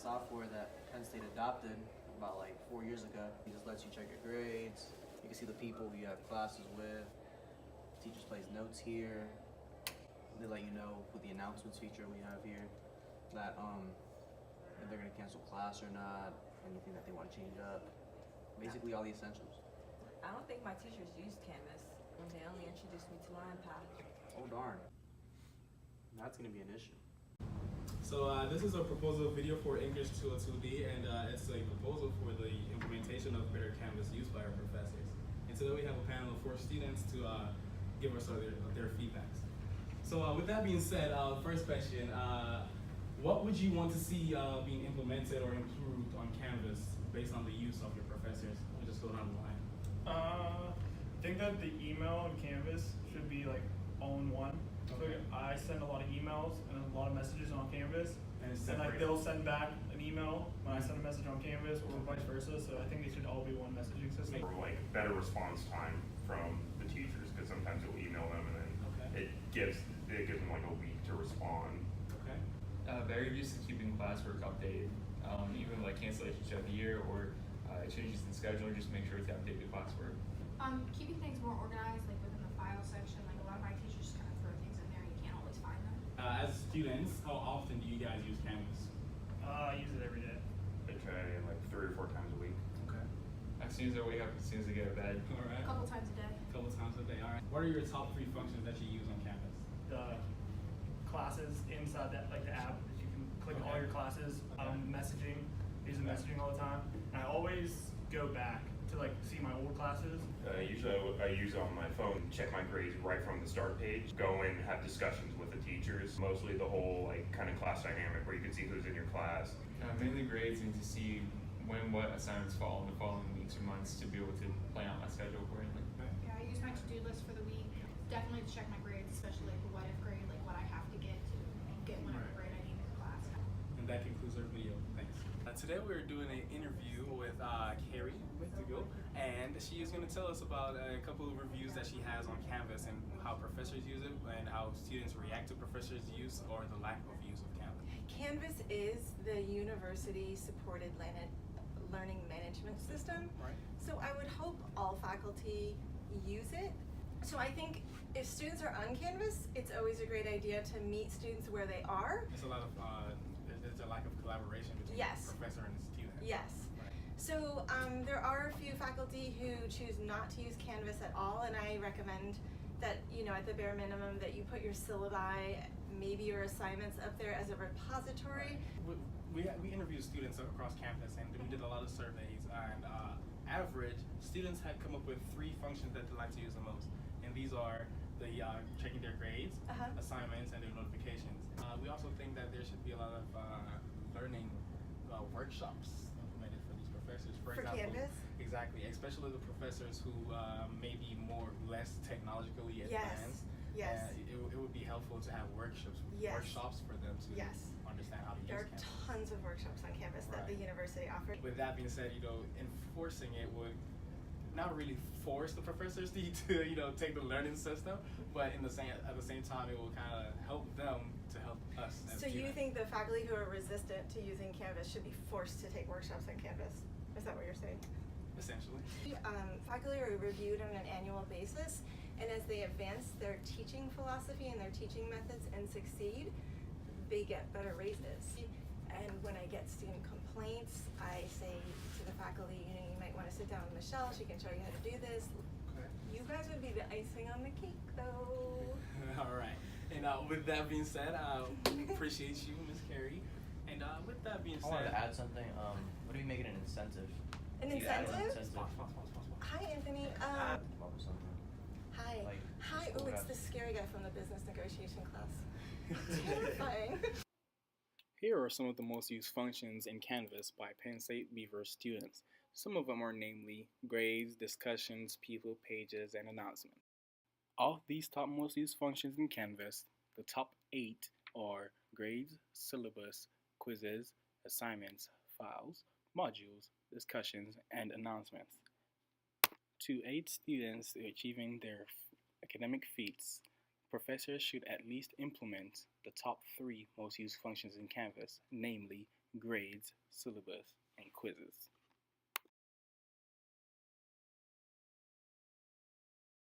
software that Penn State adopted about like 4 years ago. It just lets you check your grades. You can see the people you have classes with. Teachers place notes here. They let you know with the announcements feature we have here that if they're gonna cancel class or not, anything that they want to change up. Basically all the essentials. I don't think my teachers used Canvas when they only introduced me to LionPath. Oh darn. That's gonna be an issue. So this is a proposal video for English 202D, and it's a proposal for the implementation of better Canvas use by our professors. And today we have a panel of 4 students to give us their feedbacks. So with that being said, first question, what would you want to see being implemented or improved on Canvas based on the use of your professors? We'll just go down the line. I think that the email and Canvas should be like all in one. Okay. So I send a lot of emails and a lot of messages on Canvas, And it's and like separated. they'll send back an email when I send a message on Canvas, or vice versa. So I think they should all be one messaging system. Or like better response time from the teachers, because sometimes you'll email them and then Okay. it gives them like a week to respond. Okay. Very used to keeping classwork updated, even like cancellations throughout the year or changes in schedule, just make sure to update the classwork. Keeping things more organized, like within the file section, like a lot of my teachers kind of throw things in there, you can't always find them. As students, how often do you guys use Canvas? I use it every day. I try like 3 or 4 times a week. Okay. As soon as I wake up, as soon as I get out of bed. All right. A couple times a day. Couple times a day. All right. What are your top 3 functions that you use on Canvas? The classes inside that, like the app, that you can click all Okay. your classes. Okay. Messaging, using Okay. messaging all the time, and I always go back to like see my old classes. Usually I use it on my phone, check my grades right from the start page, go and have discussions with the teachers, mostly the whole like kind of class dynamic where you can see who's in your class. Mainly grades and to see when what assignments fall in the following weeks or months to be able to plan out my schedule accordingly. Yeah, I use my to-do list for the week. Definitely to check my grades, especially like the what if grade, like what I have to get whatever Right. grade I need for class. And that concludes our video. Thanks. Today we're doing an interview with Carrie Mithigo, and she is going to tell us about a couple of reviews that she has on Canvas and how professors use it and how students react to professors' use or the lack of use of Canvas. Canvas is the university-supported learning management system. Right. So I would hope all faculty use it. So I think if students are on Canvas, it's always a great idea to meet students where they are. There's a lot of there's a lack of collaboration between Yes. the professor and the student. Yes. Right. So there are a few faculty who choose not to use Canvas at all, and I recommend that, you know, at the bare minimum that you put your syllabi, maybe your assignments up there as a repository. We interviewed students across campus and we did a lot of surveys, and average students had come up with 3 functions that they like to use the most, and these are the checking their grades, Uh-huh. assignments, and their notifications. We also think that there should be a lot of learning workshops implemented for these professors. For example, Canvas? exactly, especially the professors who may be less technologically advanced. Yes. It would be helpful to have workshops for them to Yes. understand how to use There are Canvas. tons of workshops on Canvas that the Right. university offers. With that being said, enforcing it would not really force the professors to take the learning system, but at the same time, it will kind of help them to help us. As So you students. think the faculty who are resistant to using Canvas should be forced to take workshops on Canvas? Is that what you're saying? Essentially. Faculty are reviewed on an annual basis, and as they advance their teaching philosophy and their teaching methods and succeed, they get better raises. And when I get student complaints, I say to the faculty, you might want to sit down with Michelle, she can show you how to do this. Okay. You guys would be the icing on the cake, though. All right. And with that being said, we appreciate you, Ms. Carey. And with that being I wanted said, to add something. What do we make it an incentive? An You add an incentive? incentive. Hi, Anthony. Come up with something. Hi. Like, Hi. school Oh, it's has- the scary guy from the business negotiation class. Terrifying. here are some of the most used functions in Canvas by Penn State Beaver students. Some of them are namely grades, discussions, people, pages, and announcements. Of these top most used functions in Canvas, the top 8 are grades, syllabus, quizzes, assignments, files, modules, discussions, and announcements. To aid students in achieving their academic feats, Professors should at least implement the top 3 most used functions in Canvas, namely grades, syllabus, and quizzes.